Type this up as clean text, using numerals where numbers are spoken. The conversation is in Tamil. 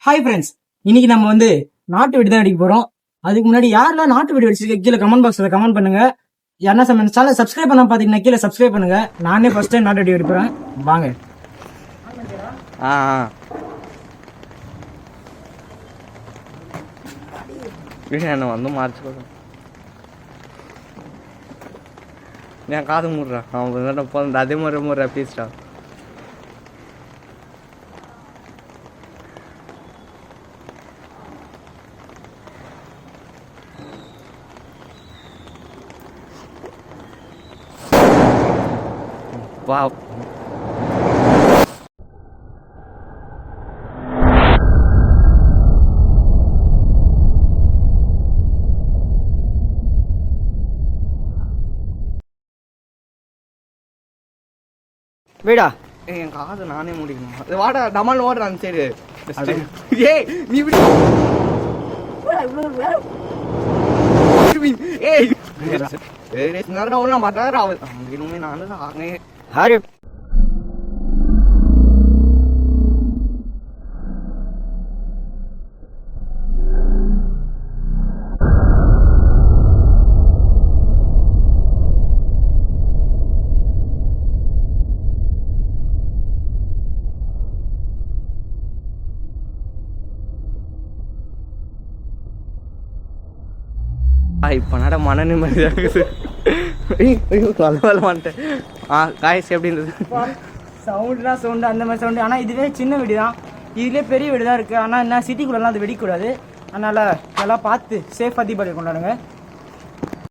ஹாய் ஃப்ரெண்ட்ஸ், இன்னைக்கு நம்ம வந்து நாட்டு வெடி தான் அடிக்க போறோம். அதுக்கு முன்னாடி யாரெல்லாம் நாட்டு வெடி அடிச்சிருக்க கீழே கமெண்ட் பாக்ஸ்ல கமெண்ட் பண்ணுங்க. யாரா சேனல் சப்ஸ்கிரைப் பண்ணாம பாத்தீங்கன்னா கீழே சப்ஸ்கிரைப் பண்ணுங்க. நானே ஃபர்ஸ்ட் டைம் நாட்டு வெடி அடிப்பேன். வாங்க. என்ன வந்து மாறிச்சு என் காது மூடுறான். அவன் போதும் அதே மாதிரி முறை பேசிட்டா. Wow. வேடா என் காது நானே முடிக்கணும். அது வாடா டமால் ஓடுறான் சரி. ஏய் நீ இப்படி ஏய் ஏய் நான் ஓட மாட்டாரா அவன் இன்னுமே நானே ஆனே ஹாரி இப்போ நட மன நிம்மதியாக இருக்குது. நல்ல வந்துட்டேன். காய்ஸ் எப்படி இருந்தது? சவுண்டுனா சவுண்டு அந்த மாதிரி சவுண்டு. ஆனால் இதுவே சின்ன வெடி தான், இதுலேயே பெரிய வெடி தான் இருக்குது. ஆனால் என்ன சிட்டிக்குள்ளெல்லாம் அது வெடிக்கூடாது. அதனால் எல்லாம் பார்த்து சேஃபாக தீபாவளி கொண்டாடுங்க.